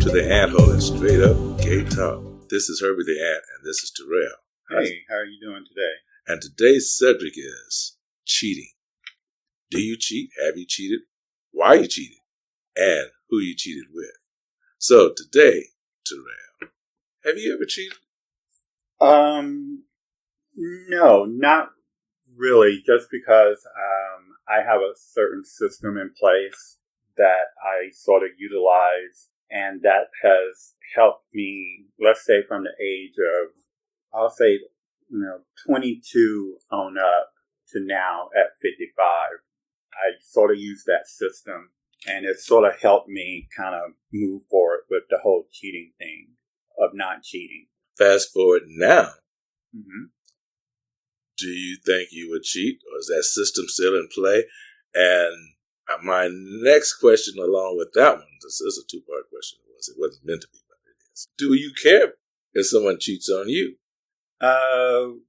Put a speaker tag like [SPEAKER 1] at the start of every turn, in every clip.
[SPEAKER 1] to the AntHole and Straight Up Gay Talk. This is Herbert the Ant, and this is Terrell.
[SPEAKER 2] Hey, how are you doing today?
[SPEAKER 1] And today's subject is cheating. Do you cheat? Have you cheated? Why you cheated? And who you cheated with? So today, Terrell, have you ever cheated?
[SPEAKER 2] No, not really. Just because I have a certain system in place that I sort of utilize, and that has helped me, let's say from the age of, I'll say, 22 on up to now at 55. I sort of use that system, and it sort of helped me kind of move forward with the whole cheating thing of not cheating.
[SPEAKER 1] Fast forward now.
[SPEAKER 2] Mm-hmm.
[SPEAKER 1] Do you think you would cheat, or is that system still in play? And my next question along with that one, this is a two-part question. It wasn't meant to be, but it is. Do you care if someone cheats on you?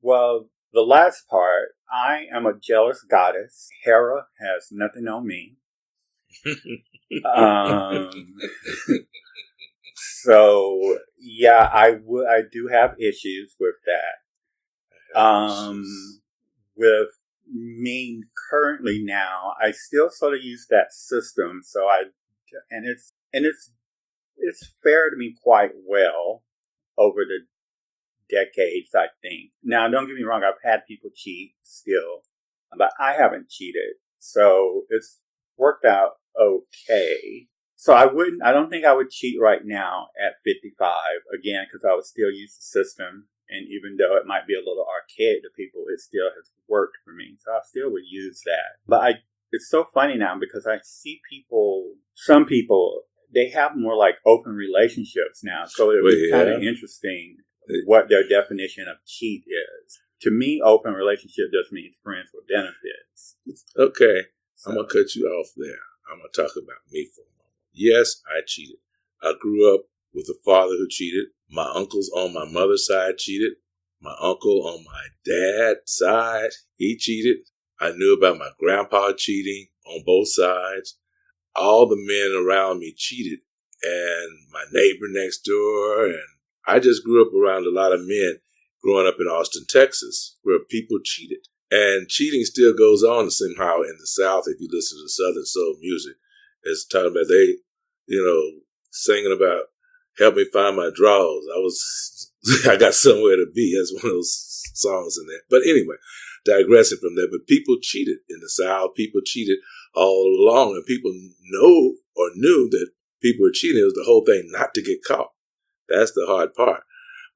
[SPEAKER 2] Well, the last part, I am a jealous goddess. Hera has nothing on me. So yeah, I do have issues with that. With me currently now, I still sort of use that system. So it's fared me quite well over the decades, I think. Now, don't get me wrong, I've had people cheat still, but I haven't cheated. So it's worked out okay. So I don't think I would cheat right now at 55, again, because I would still use the system. And even though it might be a little archaic to people, it still has worked for me. So I still would use that. But it's so funny now because I see some people, they have more like open relationships now. So it would be kind of interesting what their definition of cheat is. To me, open relationship just means friends with benefits.
[SPEAKER 1] Okay. So, I'm going to cut you off there. I'm going to talk about me for a moment. Yes, I cheated. I grew up with a father who cheated. My uncles on my mother's side cheated. My uncle on my dad's side, he cheated. I knew about my grandpa cheating on both sides. All the men around me cheated. And my neighbor next door. And I just grew up around a lot of men growing up in Austin, Texas, where people cheated. And cheating still goes on somehow in the South. If you listen to Southern soul music, it's talking about they, singing about help me find my drawers. I got somewhere to be. That's one of those songs in there. But anyway, digressing from that. But people cheated in the South. People cheated all along. And people knew that people were cheating. It was the whole thing not to get caught. That's the hard part.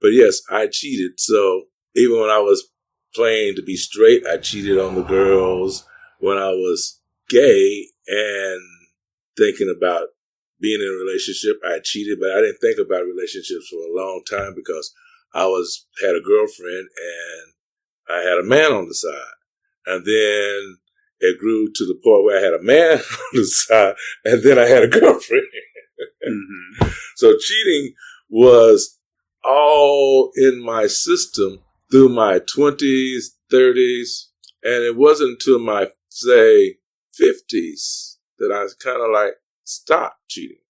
[SPEAKER 1] But yes, I cheated. So even when I was playing to be straight, I cheated on the girls. When I was gay and thinking about being in a relationship, I cheated, but I didn't think about relationships for a long time because I had a girlfriend and I had a man on the side. And then it grew to the point where I had a man on the side and then I had a girlfriend. Mm-hmm. So cheating was all in my system through my 20s, 30s, and it wasn't until my, say, 50s that I kind of stopped cheating.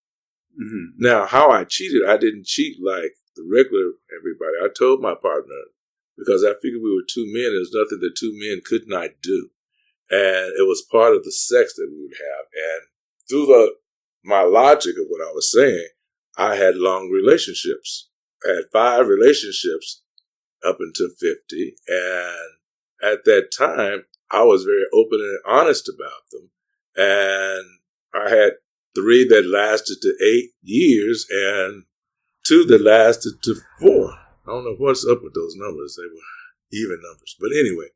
[SPEAKER 1] Mm-hmm. Now, how I cheated, I didn't cheat like the regular everybody. I told my partner, because I figured we were two men, there was nothing that two men could not do. And it was part of the sex that we would have. And through my logic of what I was saying, I had long relationships. I had 5 relationships up until 50. And at that time, I was very open and honest about them. And I had 3 that lasted to 8 years and 2 that lasted to 4. I don't know what's up with those numbers. They were even numbers. But anyway,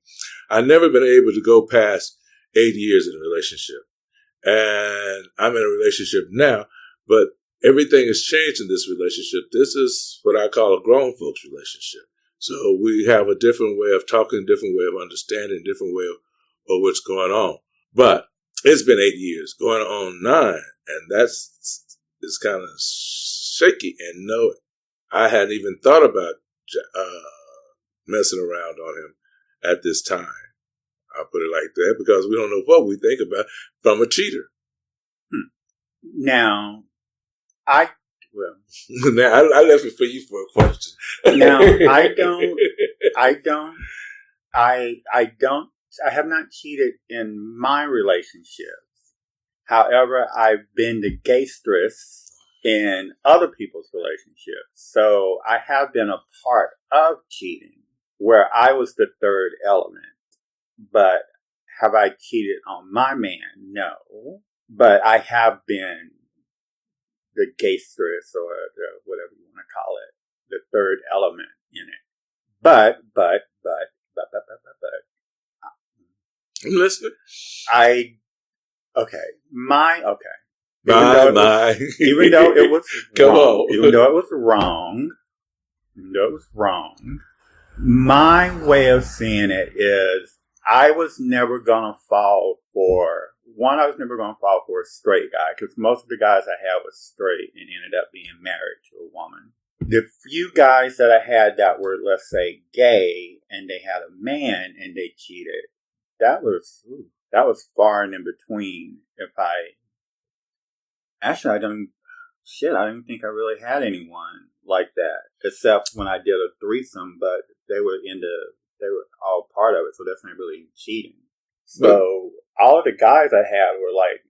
[SPEAKER 1] I've never been able to go past 8 years in a relationship. And I'm in a relationship now, but everything has changed in this relationship. This is what I call a grown folks relationship. So we have a different way of talking, different way of understanding, different way of what's going on. But it's been 8 years, going on 9, and it's kind of shaky. And no, I hadn't even thought about messing around on him at this time. I'll put it like that because we don't know what we think about from a cheater.
[SPEAKER 2] Now, I Well,
[SPEAKER 1] now I left it for you for a question.
[SPEAKER 2] Now I have not cheated in my relationships. However, I've been the gaystress in other people's relationships. So I have been a part of cheating where I was the third element. But have I cheated on my man? No. But I have been the gaystress or whatever you want to call it, the third element in it. But.
[SPEAKER 1] I'm listening.
[SPEAKER 2] Even though it was
[SPEAKER 1] Come
[SPEAKER 2] wrong,
[SPEAKER 1] on.
[SPEAKER 2] even though it was wrong, my way of seeing it is I was never gonna fall for a straight guy, because most of the guys I had was straight and ended up being married to a woman. The few guys that I had that were, let's say, gay, and they had a man and they cheated, that was far and in between. I don't think I really had anyone like that, except when I did a threesome, but they were all part of it, so that's not really cheating. So all of the guys I had were like,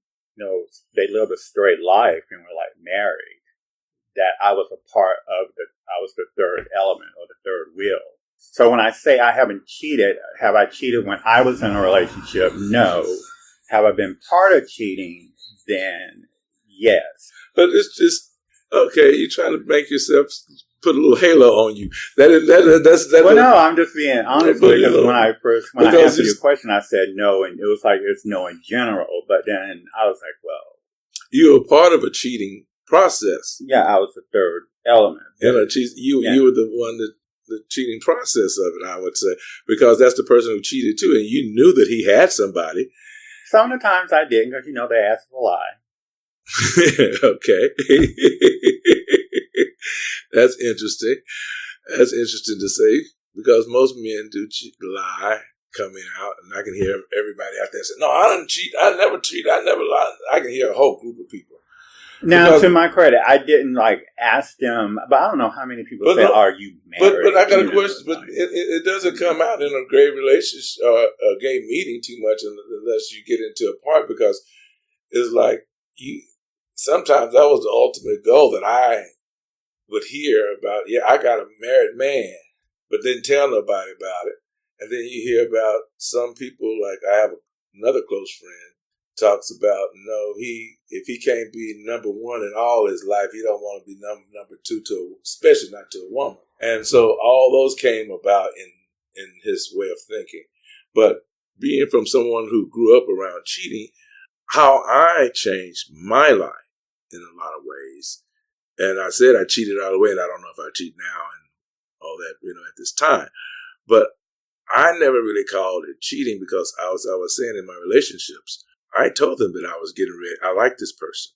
[SPEAKER 2] they lived a straight life and were like married. That I was I was the third element or the third wheel. So when I say I haven't cheated, have I cheated when I was in a relationship? No. Have I been part of cheating? Then yes.
[SPEAKER 1] But it's just, okay, you're trying to make yourself put a little halo on you.
[SPEAKER 2] No, I'm just being honest, because when I answered your question, I said no, and it was like, it's no in general. But then I was like, well,
[SPEAKER 1] you were part of a cheating process.
[SPEAKER 2] Yeah, I was the third element.
[SPEAKER 1] You were the one the cheating process of it, I would say, because that's the person who cheated too, and you knew that he had somebody.
[SPEAKER 2] Some of the times I didn't, because they asked for a lie.
[SPEAKER 1] Okay. That's interesting. That's interesting to say, because most men do lie coming out, and I can hear everybody out there say, no, I didn't cheat. I never cheat. I never lied. I can hear a whole group of people.
[SPEAKER 2] Now, to my credit, I didn't ask them, but I don't know how many people say, are you married?
[SPEAKER 1] But I got a question, but it doesn't come out in a gay relationship or a gay meeting too much unless you get into a part, because it's like sometimes that was the ultimate goal that I would hear about. Yeah, I got a married man, but didn't tell nobody about it. And then you hear about some people, like I have another close friend, talks about, if he can't be number one in all his life, he don't want to be number two especially not to a woman. And so all those came about in his way of thinking. But being from someone who grew up around cheating, how I changed my life in a lot of ways. And I said I cheated all the way, and I don't know if I cheat now and all that, at this time. But I never really called it cheating, because I was saying in my relationships, I told them that I was getting ready. I liked this person.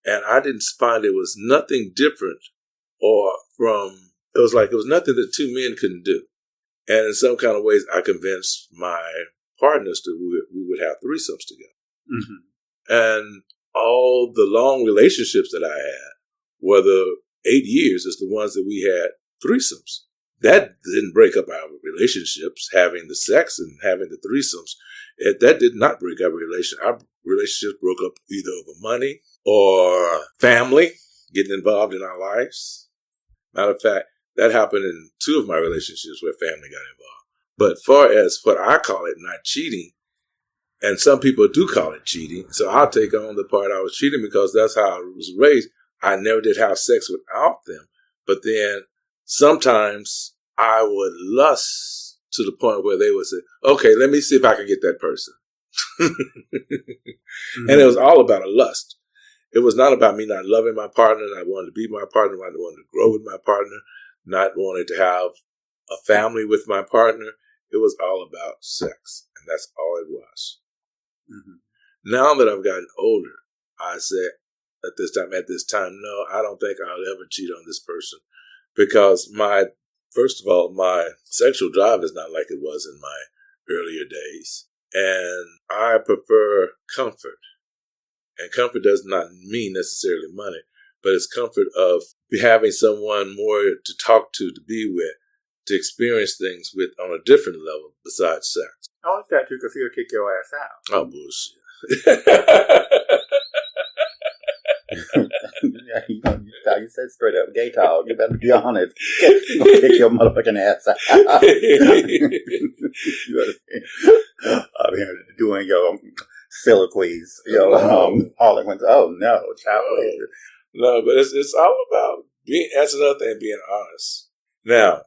[SPEAKER 1] And I didn't find it was nothing different it was nothing that two men couldn't do. And in some kind of ways, I convinced my partners that we would have threesomes together. Mm-hmm. And all the long relationships that I had, whether 8 years, is the ones that we had threesomes. That didn't break up our relationships, having the sex and having the threesomes. That did not break up our relationship. Our relationships broke up either over money or family getting involved in our lives. Matter of fact, that happened in 2 of my relationships where family got involved. But far as what I call it not cheating, and some people do call it cheating, so I'll take on the part I was cheating because that's how I was raised. I never did have sex without them. But then sometimes I would lust to the point where they would say, okay, let me see if I can get that person. Mm-hmm. And it was all about a lust. It was not about me not loving my partner, not wanting to be my partner, not wanting to grow with my partner, not wanting to have a family with my partner. It was all about sex, and that's all it was. Mm-hmm. Now that I've gotten older, I say at this time, no, I don't think I'll ever cheat on this person, because first of all, my sexual drive is not like it was in my earlier days. And I prefer comfort. And comfort does not mean necessarily money, but it's comfort of having someone more to talk to be with, to experience things with on a different level besides sex.
[SPEAKER 2] Oh, it's that too, because he'll kick your ass out.
[SPEAKER 1] Oh, bullshit.
[SPEAKER 2] You said straight up, gay talk. You better be honest. He's going to kick your motherfucking ass out. I'm here doing your soliloquies. Harlequins. Oh, no.
[SPEAKER 1] No, but it's all about that's another thing, being honest. Now,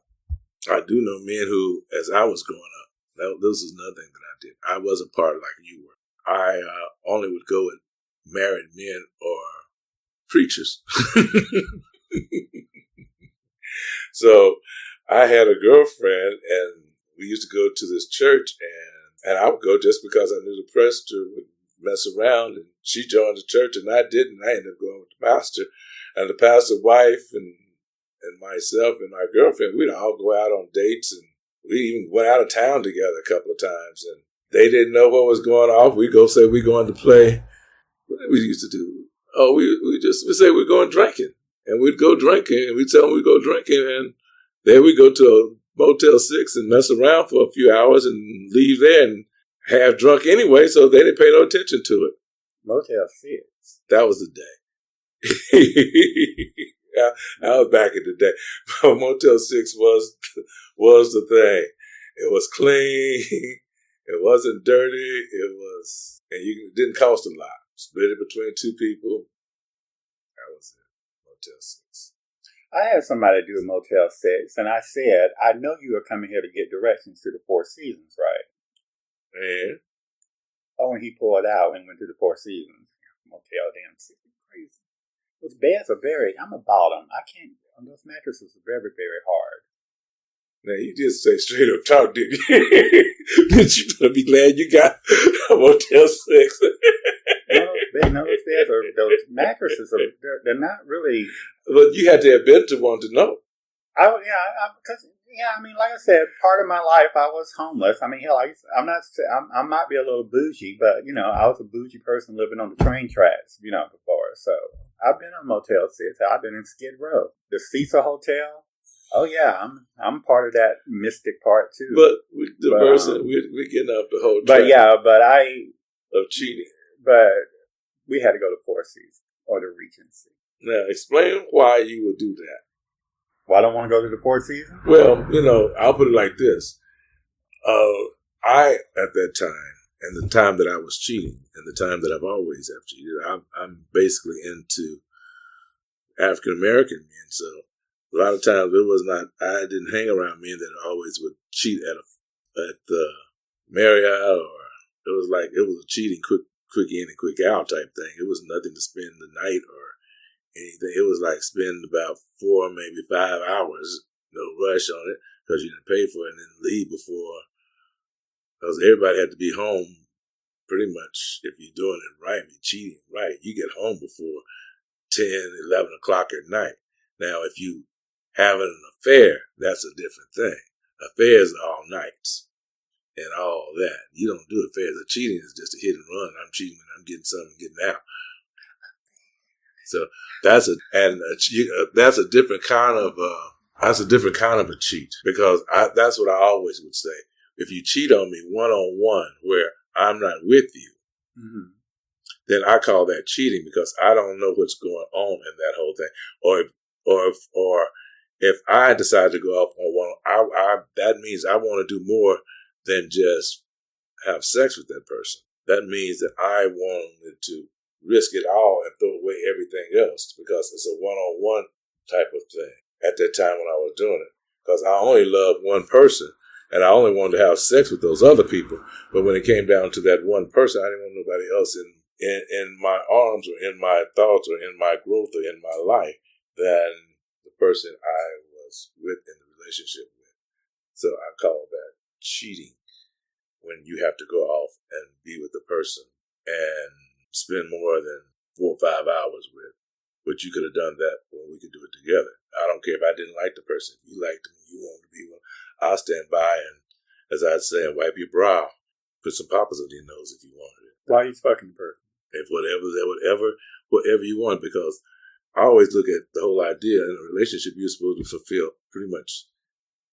[SPEAKER 1] I do know men who, as I was growing up, this is another thing that I did. I wasn't part like you were. I only would go with married men or preachers. So I had a girlfriend, and we used to go to this church, and I would go just because I knew the pastor would mess around, and she joined the church, and I didn't. I ended up going with the pastor, and the pastor's wife, and myself and my girlfriend, we'd all go out on dates, and we even went out of town together a couple of times, and they didn't know what was going on. We'd go say we're going to play. What did we used to do? Oh, we say we're going drinking, and we'd go drinking, and we'd tell them we'd go drinking, and then we go to a Motel 6 and mess around for a few hours and leave there and half drunk anyway, so they didn't pay no attention to it.
[SPEAKER 2] Motel 6.
[SPEAKER 1] That was the day. I was back in the day. Motel 6 was the thing. It was clean. It wasn't dirty. And it didn't cost a lot. Split it between two people. That was it. Motel 6.
[SPEAKER 2] I had somebody do a Motel 6, and I said, I know you are coming here to get directions to the Four Seasons, right?
[SPEAKER 1] And?
[SPEAKER 2] Oh, and he pulled out and went to the Four Seasons. Motel damn 6. Crazy. Those beds are I'm a bottom. I can't, those mattresses are very, very hard.
[SPEAKER 1] Now, you just say straight up talk, didn't you? But you better be glad you got a Motel 6.
[SPEAKER 2] Those mattresses they're not really.
[SPEAKER 1] But you had to have been to one to know.
[SPEAKER 2] I mean, like I said, part of my life I was homeless. I mean, hell, I might be a little bougie, but I was a bougie person living on the train tracks, before. So I've been on Motel 6. I've been in Skid Row, the Cecil Hotel. Oh yeah, I'm part of that mystic part too.
[SPEAKER 1] But we're getting up the whole track. Of cheating.
[SPEAKER 2] But we had to go to Four Seasons or the Regency.
[SPEAKER 1] Now, explain why you would do that.
[SPEAKER 2] Well, I don't want to go to the Four Seasons?
[SPEAKER 1] Well, I'll put it like this. I, at that time, and the time that I was cheating, and the time that I've always have cheated, I'm basically into African American men. So a lot of times I didn't hang around men that always would cheat at the Marriott, or it was a cheating quick in and quick out type thing. It was nothing to spend the night or anything. It was like spend about 4, maybe 5 hours, no rush on it, because you didn't pay for it, and then leave before, because everybody had to be home pretty much. If you're doing it right, you're cheating right, you get home before 10, 11 o'clock at night. Now, if you having an affair, that's a different thing. Affairs are all nights and all that. You don't do affairs. The cheating is just a hit and run. I'm cheating when I'm getting something and getting out. So that's a different kind of a cheat, because that's what I always would say. If you cheat on me one-on-one where I'm not with you, mm-hmm. then I call that cheating, because I don't know what's going on in that whole thing. Or if I decide to go off on one, that means I want to do more than just have sex with that person. That means that I wanted to risk it all and throw away everything else, because it's a one-on-one type of thing at that time when I was doing it. Because I only loved one person, and I only wanted to have sex with those other people. But when it came down to that one person, I didn't want nobody else in my arms or in my thoughts or in my growth or in my life than the person I was with in the relationship with. So I call that cheating, when you have to go off and be with the person and spend more than 4 or 5 hours with. But you could have done that when we could do it together. I don't care if I didn't like the person. If you liked them, you wanted to be with them, I'll stand by and, as I'd say, wipe your brow. Put some poppers on your nose if you wanted it.
[SPEAKER 2] Why are you fucking the person?
[SPEAKER 1] If whatever you want, because I always look at the whole idea in a relationship. You're supposed to fulfill pretty much.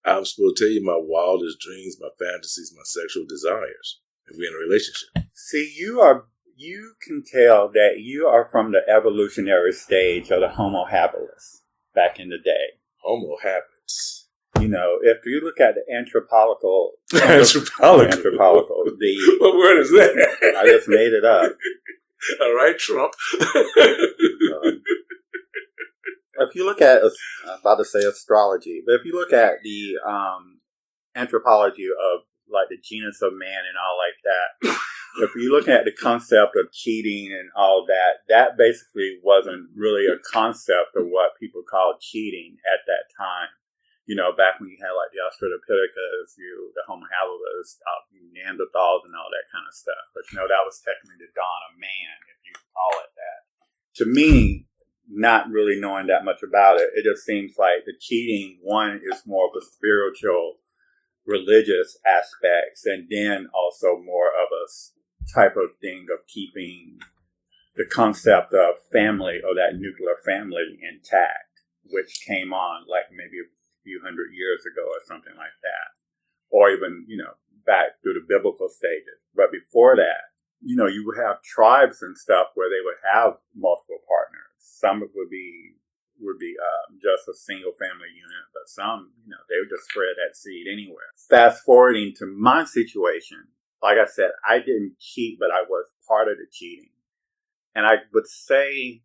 [SPEAKER 1] I'm supposed to tell you my wildest dreams, my fantasies, my sexual desires. If we're in a relationship.
[SPEAKER 2] See, you can tell that you are from the evolutionary stage of the Homo habilis back in the day.
[SPEAKER 1] Homo habits.
[SPEAKER 2] You know, if you look at the anthropological,
[SPEAKER 1] Anthropological.
[SPEAKER 2] The
[SPEAKER 1] What word is that?
[SPEAKER 2] I just made it up.
[SPEAKER 1] All right, Trump.
[SPEAKER 2] If you look at, I'm about to say astrology, but if you look at the anthropology of like the genus of man and all like that, if you look at the concept of cheating and all that, that basically wasn't really a concept of what people called cheating at that time. You know, back when you had like the Australopithecus, the Homo habilis, Neanderthals and all that kind of stuff. But you know, that was technically the dawn of man, if you call it that. To me, not really knowing that much about it, it just seems like the cheating, one, is more of a spiritual, religious aspects, and then also more of a type of thing of keeping the concept of family or that nuclear family intact, which came on like maybe a few hundred years ago or something like that, or even, you know, back through the biblical stages. But before that, you know, you would have tribes and stuff where they would have multiple partners. Some would be just a single family unit, but some, you know, they would just spread that seed anywhere. Fast forwarding to my situation, like I said, I didn't cheat, but I was part of the cheating. And I would say,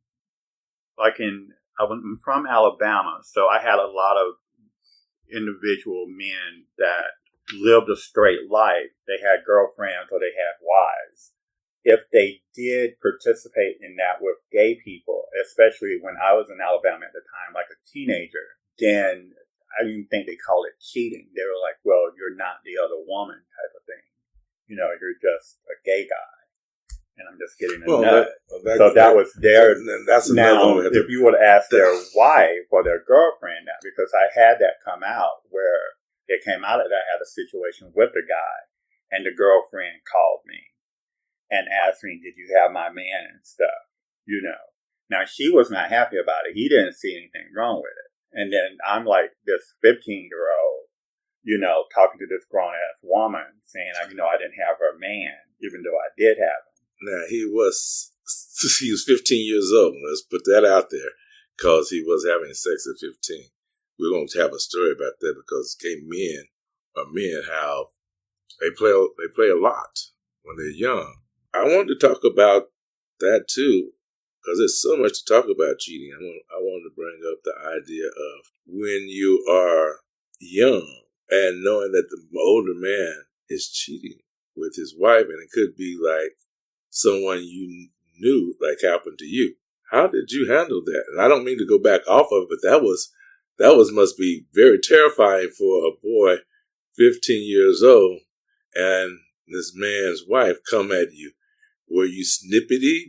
[SPEAKER 2] I'm from Alabama, so I had a lot of individual men that lived a straight life. They had girlfriends or they had wives. If they did participate in that with gay people, especially when I was in Alabama at the time, like a teenager, then I didn't think they called it cheating. They were like, well, you're not the other woman type of thing. You know, you're just a gay guy. And I'm just getting a nut. That was their...
[SPEAKER 1] That's
[SPEAKER 2] now, if you would ask their wife or their girlfriend, now, because I had that come out where it came out that I had a situation with the guy, and the girlfriend called me and asked me, did you have my man and stuff, you know. Now, she was not happy about it. He didn't see anything wrong with it. And then I'm like this 15-year-old, you know, talking to this grown-ass woman saying, you know, I didn't have her man, even though I did have him.
[SPEAKER 1] Now, he was 15 years old. Let's put that out there, because he was having sex at 15. We're going to have a story about that, because gay men are men, how they play a lot when they're young. I wanted to talk about that too, because there's so much to talk about cheating. I wanted to bring up the idea of when you are young and knowing that the older man is cheating with his wife, and it could be like someone you knew, like happened to you. How did you handle that? And I don't mean to go back off of it, but that must be very terrifying for a boy, 15 years old, and this man's wife come at you. Were you snippety?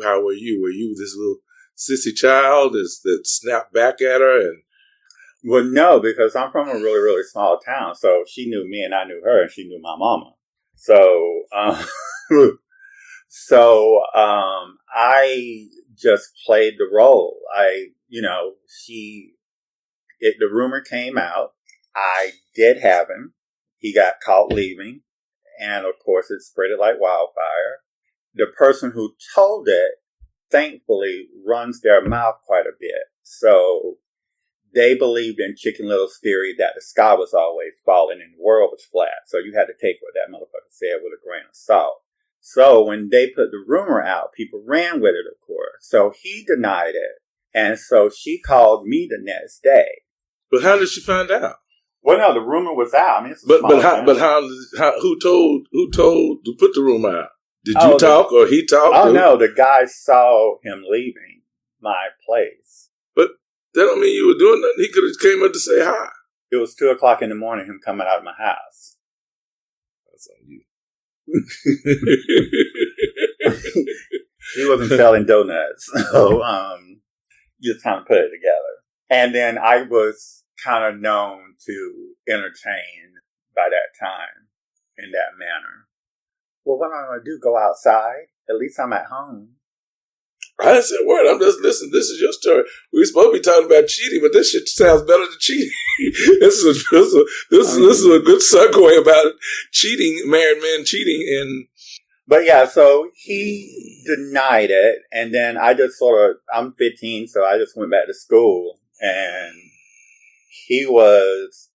[SPEAKER 1] How were you? Were you this little sissy child that snapped back at her? And
[SPEAKER 2] well, no, because I'm from a really, really small town. So she knew me and I knew her, and she knew my mama. So, I just played the role. The rumor came out. I did have him. He got caught leaving. And of course, it spread it like wildfire. The person who told it, thankfully, runs their mouth quite a bit. So they believed in Chicken Little's theory that the sky was always falling and the world was flat. So you had to take what that motherfucker said with a grain of salt. So when they put the rumor out, people ran with it, of course. So he denied it. And so she called me the next day.
[SPEAKER 1] But how did she find out?
[SPEAKER 2] Well, no, the rumor was out. I mean, it's
[SPEAKER 1] who told to put the rumor out? Did you talk or he talked?
[SPEAKER 2] Oh, no, the guy saw him leaving my place.
[SPEAKER 1] But that don't mean you were doing nothing. He could have came up to say hi.
[SPEAKER 2] It was 2:00 in the morning, him coming out of my house.
[SPEAKER 1] That's on you.
[SPEAKER 2] He wasn't selling donuts. So, just kind of put it together. And then I was kind of known to entertain by that time in that manner. Well, what am I going to do? Go outside? At least I'm at home.
[SPEAKER 1] I didn't say a word. I'm just listening. This is your story. We're supposed to be talking about cheating, but this shit sounds better than cheating. This is a good segue about cheating, married men cheating, and.
[SPEAKER 2] But yeah, so he denied it, and then I just I'm 15, so I just went back to school, and he was,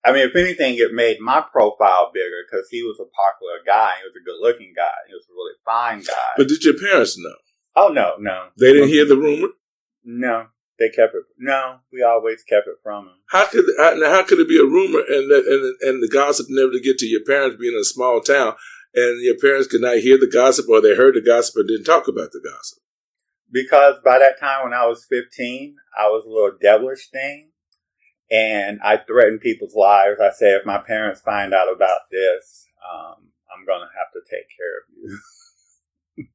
[SPEAKER 2] I mean, if anything, it made my profile bigger, because he was a popular guy, he was a good-looking guy, he was a really fine guy.
[SPEAKER 1] But did your parents know?
[SPEAKER 2] Oh, no.
[SPEAKER 1] They didn't hear the rumor?
[SPEAKER 2] No, they kept it, we always kept it from him.
[SPEAKER 1] How could it be a rumor and the gossip never to get to your parents being in a small town? And your parents could not hear the gossip, or they heard the gossip and didn't talk about the gossip?
[SPEAKER 2] Because by that time, when I was 15, I was a little devilish thing. And I threatened people's lives. I said, if my parents find out about this, I'm going to have to take care of you.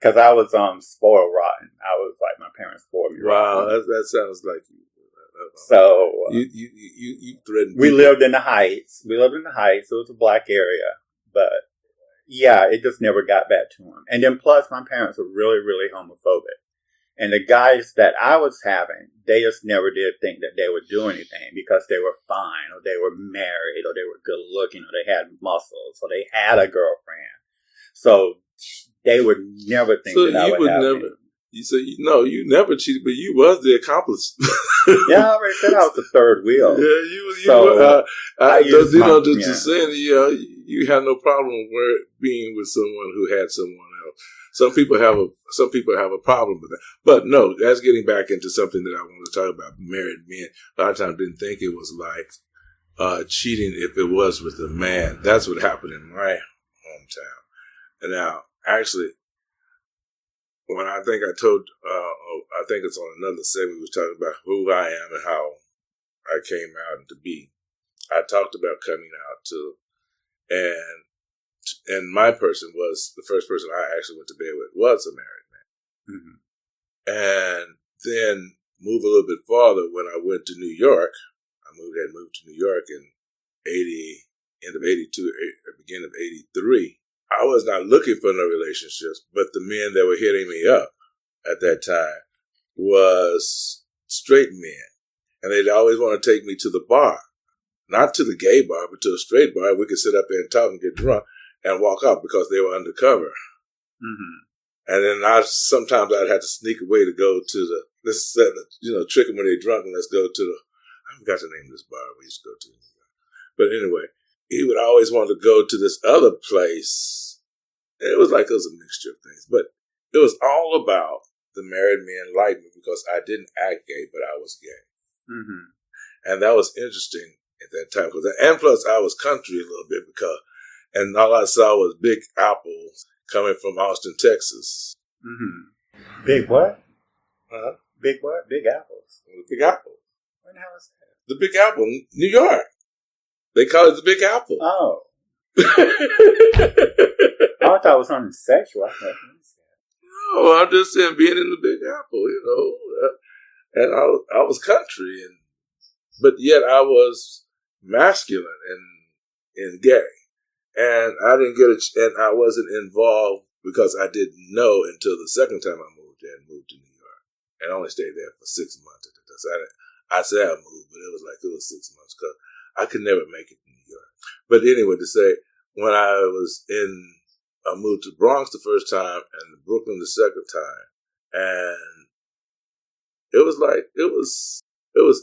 [SPEAKER 2] Because I was spoiled rotten. I was like, my parents spoiled me rotten.
[SPEAKER 1] Wow, that sounds like you.
[SPEAKER 2] So
[SPEAKER 1] you threatened
[SPEAKER 2] we
[SPEAKER 1] people.
[SPEAKER 2] lived in the Heights. It was a black area. But yeah, it just never got back to him. And then plus, my parents were really, really homophobic. And the guys that I was having, they just never did think that they would do anything because they were fine, or they were married, or they were good looking, or they had muscles, or they had a girlfriend. So they would never think that I would have it.
[SPEAKER 1] You say, no, you never cheated, but you was the accomplice.
[SPEAKER 2] Yeah, I already said I was the third wheel.
[SPEAKER 1] Yeah, just saying, you have no problem being with someone who had someone else. Some people have a problem with that. But no, that's getting back into something that I want to talk about. Married men, a lot of times didn't think it was like cheating if it was with a man. That's what happened in my hometown. And now, actually, when I think I told, I think it's on another segment, we was talking about who I am and how I came out to be. I talked about coming out to, and my person was, the first person I actually went to bed with was a married man. Mm-hmm. And then move a little bit farther, when I went to New York, had moved to New York in end of 82, beginning of 83. I was not looking for no relationships, but the men that were hitting me up at that time was straight men. And they'd always want to take me to the bar. Not to the gay bar, but to a straight bar. We could sit up there and talk and get drunk and walk out because they were undercover. Mm-hmm. And then sometimes I'd have to sneak away to go to trick them when they're drunk, and let's go to I forgot the name of this bar we used to go to. But anyway, he would always want to go to this other place. And it was like it was a mixture of things. But it was all about the married men liked me because I didn't act gay, but I was gay. Mm-hmm. And that was interesting at that time. And plus, I was country a little bit and all I saw was Big Apple coming from Austin, Texas.
[SPEAKER 2] Mm-hmm. Big what?
[SPEAKER 1] Huh?
[SPEAKER 2] Big what? Big Apples.
[SPEAKER 1] Big Apple.
[SPEAKER 2] When the hell is that?
[SPEAKER 1] The Big Apple, New York. They call it the Big Apple.
[SPEAKER 2] Oh. I thought it was something sexual.
[SPEAKER 1] No, I'm just saying being in the Big Apple, and I was country, but yet I was masculine and gay. And I didn't and I wasn't involved because I didn't know until the second time I moved there and moved to New York. And I only stayed there for 6 months. I said I moved, but it was 6 months because I could never make it to New York. But anyway, to say, when I moved to Bronx the first time and Brooklyn the second time, and it was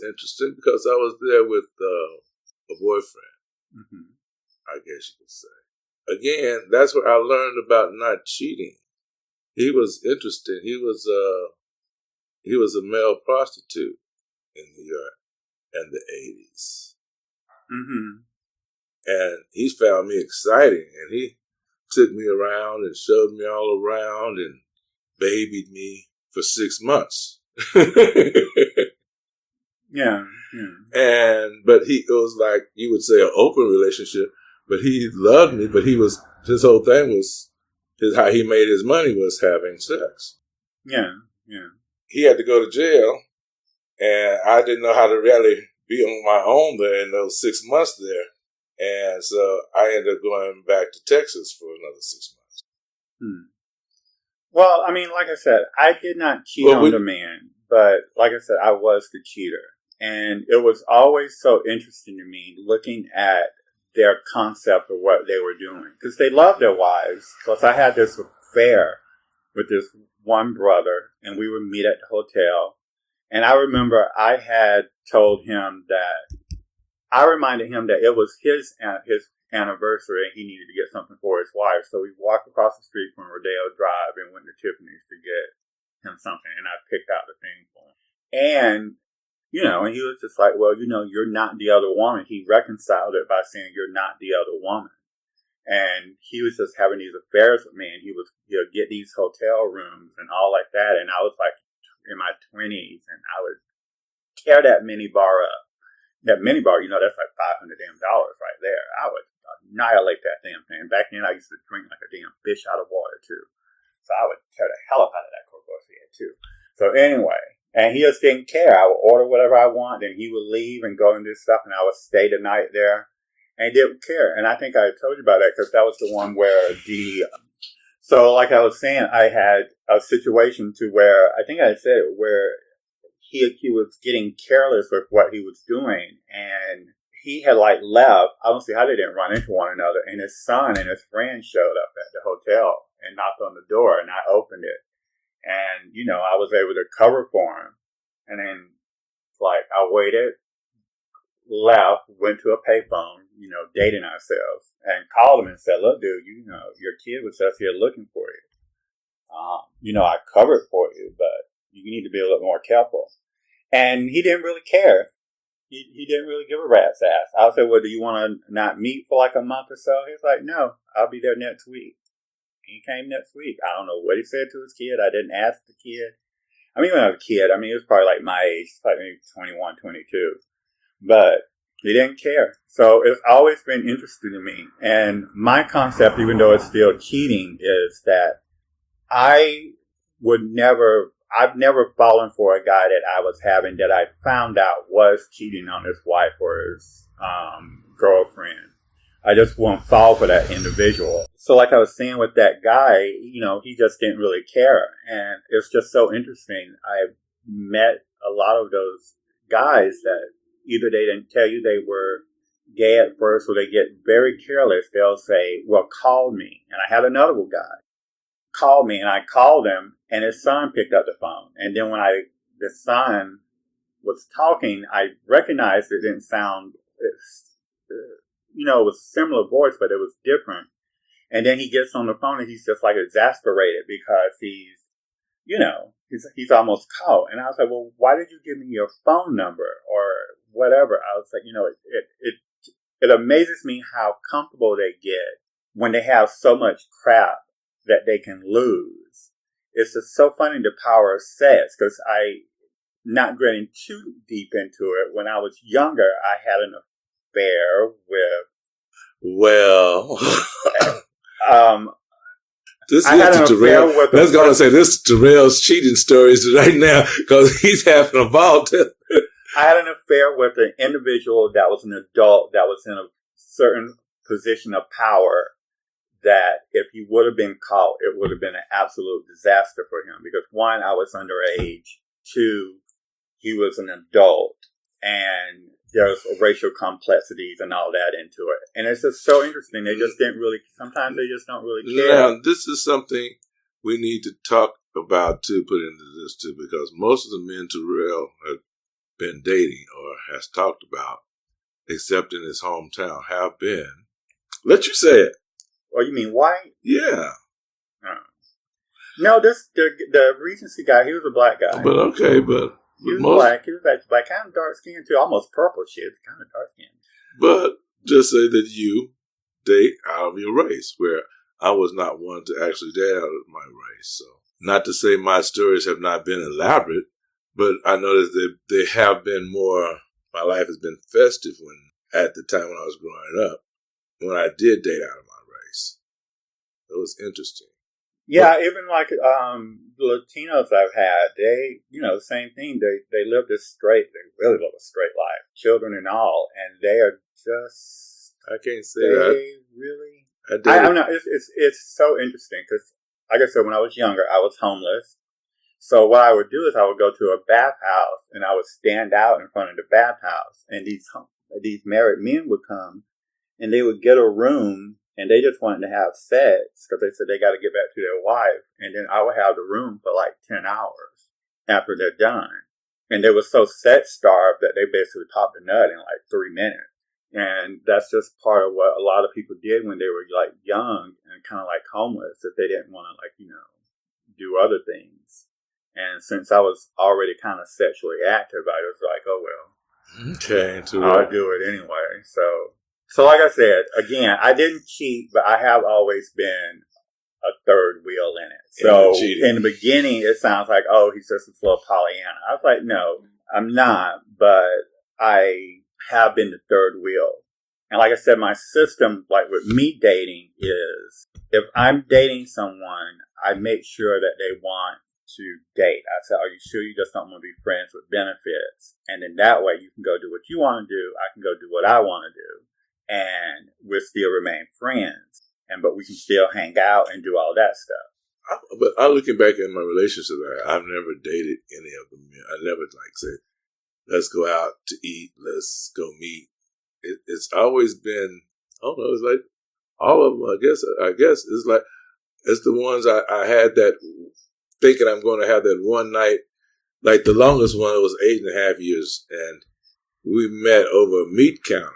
[SPEAKER 1] interesting because I was there with a boyfriend. Mm-hmm. I guess you could say. Again, that's where I learned about not cheating. He was interesting. He was a male prostitute in New York in the 80s. Mm-hmm. And he found me exciting, and he took me around and showed me all around and babied me for 6 months.
[SPEAKER 2] Yeah.
[SPEAKER 1] But it was like, you would say, an open relationship. But he loved me, but his whole thing was, how he made his money was having sex.
[SPEAKER 2] Yeah.
[SPEAKER 1] He had to go to jail, and I didn't know how to really be on my own there in those 6 months there. And so I ended up going back to Texas for another 6 months.
[SPEAKER 2] Well, I mean, like I said, I did not cheat on the man, but like I said, I was the cheater. And it was always so interesting to me looking at their concept of what they were doing. Because they loved their wives. Plus, I had this affair with this one brother, and we would meet at the hotel. And I remember I had told him that, I reminded him that it was his anniversary and he needed to get something for his wife. So we walked across the street from Rodeo Drive and went to Tiffany's to get him something. And I picked out the thing for him. And, and he was just like, well, you're not the other woman. He reconciled it by saying, you're not the other woman. And he was just having these affairs with me. And he would get these hotel rooms and all like that. And I was like in my 20s and I would tear that minibar up. That minibar, that's like $500 right there. I would annihilate that damn thing. Back then, I used to drink like a damn fish out of water, too. So I would tear the hell up out of that Courvoisier, too. So anyway, and he just didn't care. I would order whatever I want, and he would leave and go and do stuff, and I would stay the night there. And he didn't care. And I think I told you about that because that was the one where so like I was saying, I had a situation to where, I think I said it, where he was getting careless with what he was doing, and he had left. I don't see how they didn't run into one another. And his son and his friend showed up at the hotel and knocked on the door, and I opened it, and I was able to cover for him. And then, I waited, left, went to a payphone, dating ourselves, and called him and said, "Look, dude, your kid was just here looking for you. I covered for you, but you need to be a little more careful." And he didn't really care. He didn't really give a rat's ass. I said, well, do you want to not meet for a month or so? He's like, no, I'll be there next week. He came next week. I don't know what he said to his kid. I didn't ask the kid. I mean, when I was a kid, he was probably my age, maybe 21, 22. But he didn't care. So it's always been interesting to me. And my concept, even though it's still cheating, is that I've never fallen for a guy that I was having that I found out was cheating on his wife or his girlfriend. I just won't fall for that individual. So like I was saying with that guy, he just didn't really care. And it's just so interesting. I've met a lot of those guys that either they didn't tell you they were gay at first or they get very careless. They'll say, well, call me. And I had another guy call me, and I called him, and his son picked up the phone. And then when the son was talking, I recognized it didn't sound, it was a similar voice, but it was different. And then he gets on the phone, and he's just exasperated because he's almost caught. And I was like, well, why did you give me your phone number or whatever? I was like, it amazes me how comfortable they get when they have so much crap that they can lose. It's just so funny the power of sex, because not getting too deep into it, when I was younger, I had an affair with...
[SPEAKER 1] Well... This
[SPEAKER 2] I had an affair with...
[SPEAKER 1] Let's go and say this is Terrell's cheating stories right now, because he's having a ball.
[SPEAKER 2] I had an affair with an individual that was an adult that was in a certain position of power, that if he would have been caught, it would have been an absolute disaster for him. Because one, I was underage. Two, he was an adult. And there's racial complexities and all that into it. And it's just so interesting. They just didn't really, sometimes they just don't really care.
[SPEAKER 1] Now, this is something we need to talk about too, put into this too, because most of the men Terrell have been dating or has talked about, except in his hometown, have been, let you say it.
[SPEAKER 2] Oh, you mean white?
[SPEAKER 1] Yeah.
[SPEAKER 2] No, the Regency guy, he was a black guy.
[SPEAKER 1] But okay, but
[SPEAKER 2] he was black. He was actually black, kind of dark skinned too, almost purple shit, kind of dark skinned.
[SPEAKER 1] But just say that you date out of your race, where I was not one to actually date out of my race. So, not to say my stories have not been elaborate, but I noticed that they have been more. My life has been festive at the time when I was growing up, when I did date out of my race. It was interesting.
[SPEAKER 2] Yeah, even the Latinos I've had, they, the same thing. They live they really live a straight life, children and all, and they are just.
[SPEAKER 1] I can't say that.
[SPEAKER 2] They really. I don't know. It's so interesting because like I said, when I was younger, I was homeless. So what I would do is I would go to a bathhouse and I would stand out in front of the bathhouse, and these married men would come and they would get a room and they just wanted to have sex because they said they got to get back to their wife. And then I would have the room for like 10 hours after they're done. And they were so sex starved that they basically popped a nut in like 3 minutes. And that's just part of what a lot of people did when they were like young and kind of like homeless, if they didn't want to like, do other things. And since I was already kind of sexually active, I was like, oh, well,
[SPEAKER 1] okay,
[SPEAKER 2] I'll do it anyway. So like I said, again, I didn't cheat, but I have always been a third wheel in it. So in the beginning, it sounds like, oh, he's just a little Pollyanna. I was like, no, I'm not, but I have been the third wheel. And like I said, my system, like with me dating, is if I'm dating someone, I make sure that they want to date. I say, are you sure you just don't want to be friends with benefits? And then that way you can go do what you want to do. I can go do what I want to do. And we'll still remain friends. But we can still hang out and do all that stuff.
[SPEAKER 1] But I'm looking back at my relationship, I've never dated any of them. I never said, let's go out to eat, let's go meet. It's always been, I don't know, it's like all of them, I guess it's like, it's the ones I had that thinking I'm going to have that one night, like the longest one, it was 8.5 years, and we met over a meat counter.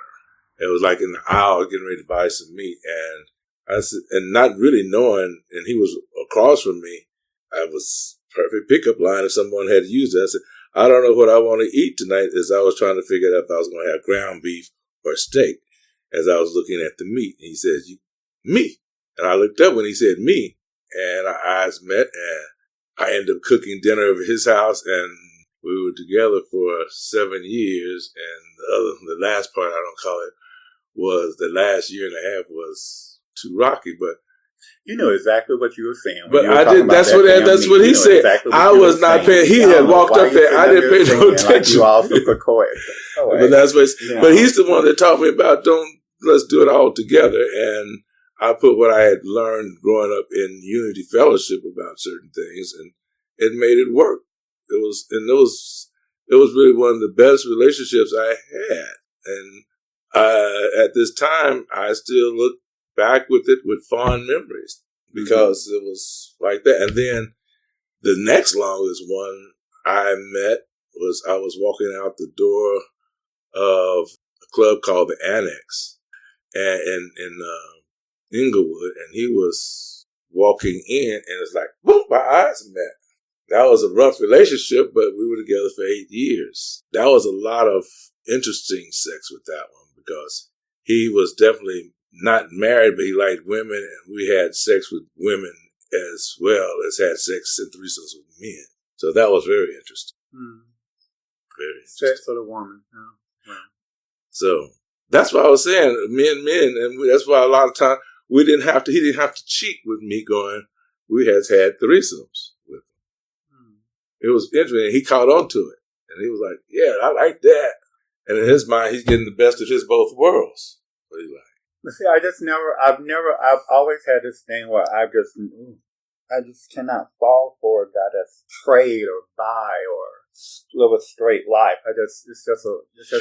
[SPEAKER 1] It was like in the aisle getting ready to buy some meat, and I said, and not really knowing, and he was across from me, I was perfect pickup line if someone had used it. I said, I don't know what I want to eat tonight, as I was trying to figure out if I was going to have ground beef or steak, as I was looking at the meat. And he says, me. And I looked up when he said me, and our eyes met, and I ended up cooking dinner over his house, and we were together for 7 years. And the last part, I don't call it, was the last year and a half was too rocky, but
[SPEAKER 2] you know exactly what you were saying.
[SPEAKER 1] But I did. That's what he said. Exactly I was not paying. He had walked up there. I didn't pay no attention.
[SPEAKER 2] Like you also
[SPEAKER 1] but that's what. But he's the one that taught me about let's do it all together. And I put what I had learned growing up in Unity Fellowship about certain things, and it made it work. It was really one of the best relationships I had. And at this time, I still look back with it with fond memories because it was like that. And then the next longest one I met was I was walking out the door of a club called the Annex in Inglewood, and he was walking in, and it's like, boom, my eyes met. That was a rough relationship, but we were together for 8 years. That was a lot of interesting sex with that one because he was definitely not married, but he liked women, and we had sex with women as well as had sex and threesomes with men. So that was very interesting. Very interesting.
[SPEAKER 2] Sex with a woman. Oh, wow.
[SPEAKER 1] So that's what I was saying, men, and that's why a lot of times he didn't have to cheat with me going, we had threesomes with him. It was interesting. He caught on to it, and he was like, yeah, I like that. And in his mind, he's getting the best of his both worlds. What do you like?
[SPEAKER 2] But see, I've always had this thing where I just cannot fall for a guy that's straight or bi or live a straight life. It's just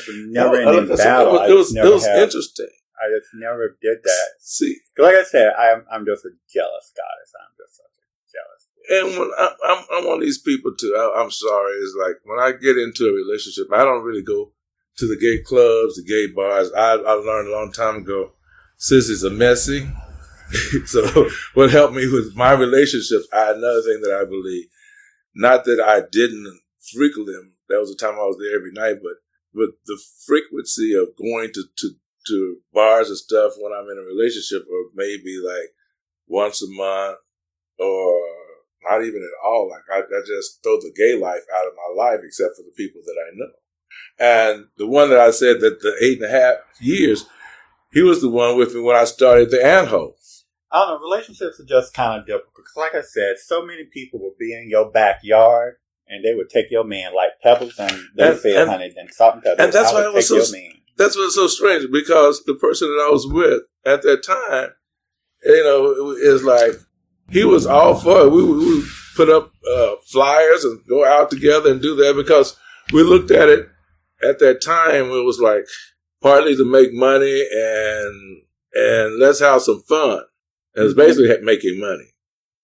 [SPEAKER 2] a never-ending battle.
[SPEAKER 1] It was interesting.
[SPEAKER 2] I just never did that.
[SPEAKER 1] See,
[SPEAKER 2] like I said, I'm just a jealous guy. I'm just such a jealous.
[SPEAKER 1] And when I'm one of these people too, I'm sorry. It's like when I get into a relationship, I don't really go to the gay clubs, the gay bars. I learned a long time ago, sissies are messy. So what helped me with my relationships, another thing that I believe, not that I didn't frequent them. That was the time I was there every night, but with the frequency of going to bars and stuff when I'm in a relationship, or maybe like once a month, or not even at all. Like I just throw the gay life out of my life, except for the people that I know. And the one that I said that the 8.5 years, he was the one with me when I started the AntHole.
[SPEAKER 2] I don't know, relationships are just kind of difficult. Because like I said, so many people will be in your backyard and they would take your man like pebbles, and they say, honey, then salt and pepper.
[SPEAKER 1] And that's why it was that's what's so strange, because the person that I was with at that time, is like, he was all for it. We would put up flyers and go out together and do that because we looked at it at that time. It was like partly to make money and let's have some fun. And it's basically making money.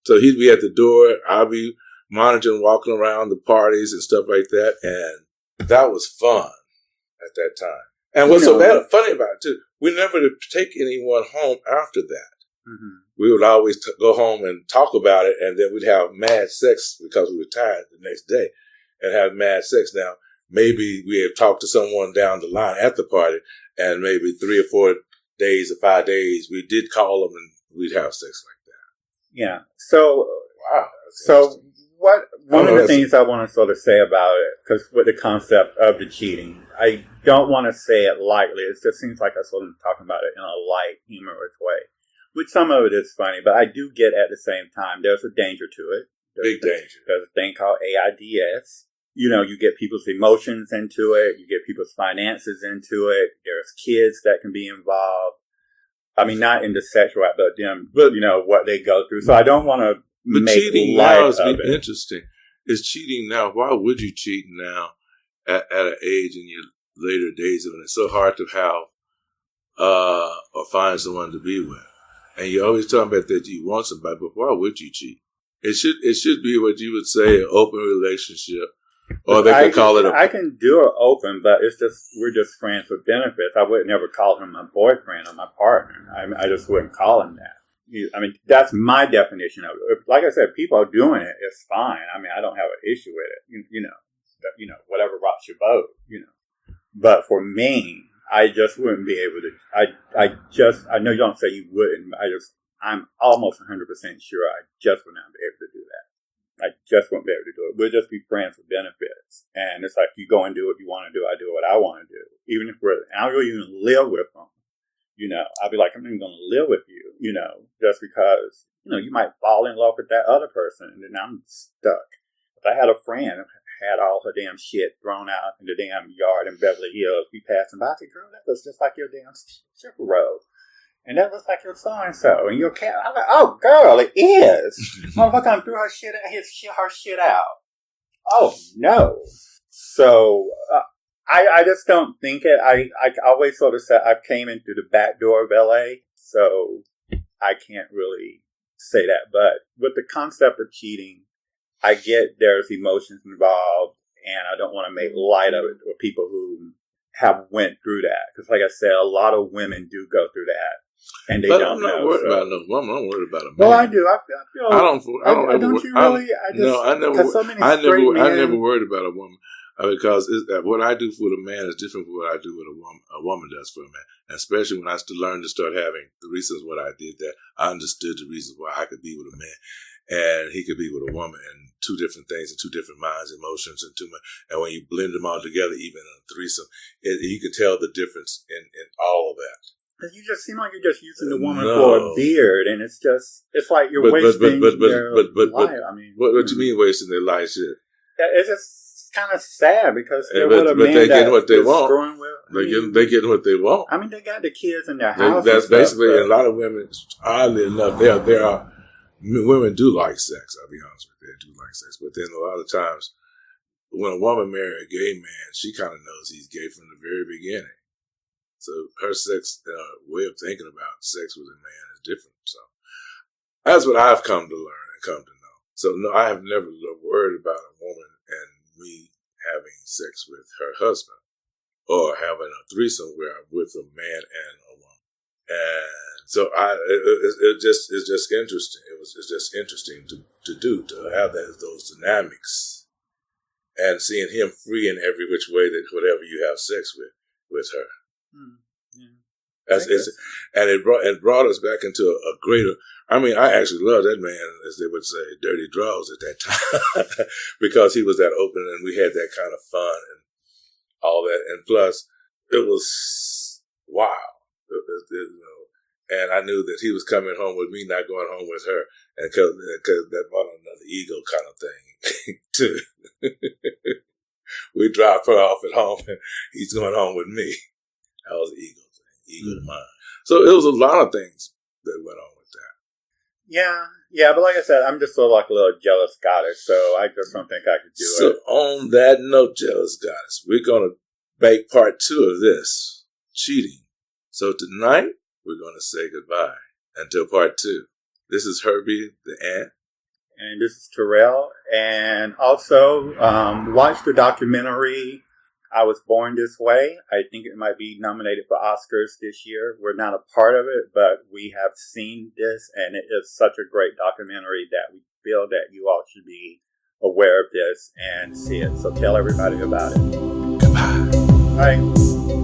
[SPEAKER 1] So he'd be at the door. I'll be monitoring, walking around the parties and stuff like that. And that was fun at that time. And what's so funny about it, too, we never take anyone home after that. Mm-hmm. We would always go home and talk about it, and then we'd have mad sex because we were tired the next day and have mad sex. Now, maybe we have talked to someone down the line at the party, and maybe 3 or 4 days or 5 days, we did call them and we'd have sex like that.
[SPEAKER 2] Yeah. So,
[SPEAKER 1] wow.
[SPEAKER 2] So one of the things I want to sort of say about it, because with the concept of the cheating, I don't want to say it lightly. It just seems like I'm sort of talking about it in a light, humorous way, which some of it is funny, but I do get at the same time, there's a danger to it.
[SPEAKER 1] Big danger.
[SPEAKER 2] There's a thing called AIDS. You know, you get people's emotions into it. You get people's finances into it. There's kids that can be involved. I mean, not in the sexual act, but them, you know, what they go through. So I don't want to make
[SPEAKER 1] cheating
[SPEAKER 2] light
[SPEAKER 1] now is
[SPEAKER 2] of it.
[SPEAKER 1] interesting. Is cheating now? Why would you cheat now at an age in your later days when it's so hard to have or find someone to be with? And you're always talking about that you want somebody, but why would you cheat? It should be what you would say an open relationship, or they could call it
[SPEAKER 2] I can do it open, but it's just we're just friends with benefits. I would never call him my boyfriend or my partner. I just wouldn't call him that. I mean, that's my definition of it. Like I said, people are doing it. It's fine. I mean, I don't have an issue with it. You know, whatever rocks your boat. You know, but for me, I just wouldn't be able to. I know you don't say you wouldn't. I'm almost 100% sure I just would not be able to do that. I just wouldn't be able to do it. We'll just be friends with benefits. And it's like, you go and do what you want to do. I do what I want to do. Even if I don't even live with them. You know, I'll be like, I'm not even going to live with you, you know, just because, you know, you might fall in love with that other person and then I'm stuck. If I had a friend who had all her damn shit thrown out in the damn yard in Beverly Hills, we passing by, I said, girl, that looks just like your damn stripper robe. And that looks like your so-and-so. And your cat, I'm like, oh, girl, it is. Motherfucker threw her shit out. Oh, no. So, I just don't think it. I always sort of said I came in through the back door of LA, so I can't really say that. But with the concept of cheating, I get there's emotions involved, and I don't want to make light of it for people who have went through that. Because like I said, a lot of women do go through that. And they
[SPEAKER 1] I'm not worried about no woman. I'm worried about a man.
[SPEAKER 2] Well, I do. I feel.
[SPEAKER 1] Don't
[SPEAKER 2] you really?
[SPEAKER 1] I never worried about a woman because what I do for a man is different from what I do with a woman does for a man. And especially when I learned to start having the reasons what I did that, I understood the reasons why I could be with a man and he could be with a woman, and two different things and two different minds, emotions, and and when you blend them all together, even in a threesome, you can tell the difference in all of that.
[SPEAKER 2] Because you just seem like you're just using the woman for a beard, and it's like you're wasting their life. I mean,
[SPEAKER 1] what you mean wasting their life? Shit.
[SPEAKER 2] It's just kind of sad because they're with a man
[SPEAKER 1] they getting what they want.
[SPEAKER 2] They
[SPEAKER 1] getting what they want.
[SPEAKER 2] I mean, they got the kids in their house.
[SPEAKER 1] That's basically a lot of women. Oddly enough, there are women do like sex. I'll be honest with you, they do like sex, but then a lot of times when a woman marries a gay man, she kind of knows he's gay from the very beginning. So her sex way of thinking about sex with a man is different. So that's what I've come to learn and come to know. So no, I have never worried about a woman and me having sex with her husband or having a threesome where I'm with a man and a woman. And so it's just interesting. It's just interesting to have those dynamics and seeing him free in every which way that whatever you have sex with her. Yeah. And it brought us back into a greater. I mean, I actually loved that man, as they would say, dirty draws at that time, because he was that open, and we had that kind of fun and all that. And plus, it was wow, and I knew that he was coming home with me, not going home with her, and because that brought another ego kind of thing too. We dropped her off at home, and he's going home with me. That was an ego thing, ego of mine. So it was a lot of things that went on with that.
[SPEAKER 2] Yeah. Yeah, but like I said, I'm just sort of like a little jealous goddess, so I just don't think I could do
[SPEAKER 1] So
[SPEAKER 2] it.
[SPEAKER 1] on that note, jealous goddess, we're going to bake part 2 of this, cheating. So tonight, we're going to say goodbye until part 2. This is Herbie the Ant.
[SPEAKER 2] And this is Terrell. And also, watch the documentary I Was Born This Way. I think it might be nominated for Oscars this year. We're not a part of it, but we have seen this, and it is such a great documentary that we feel that you all should be aware of this and see it. So tell everybody about it.
[SPEAKER 1] Goodbye.
[SPEAKER 2] Bye.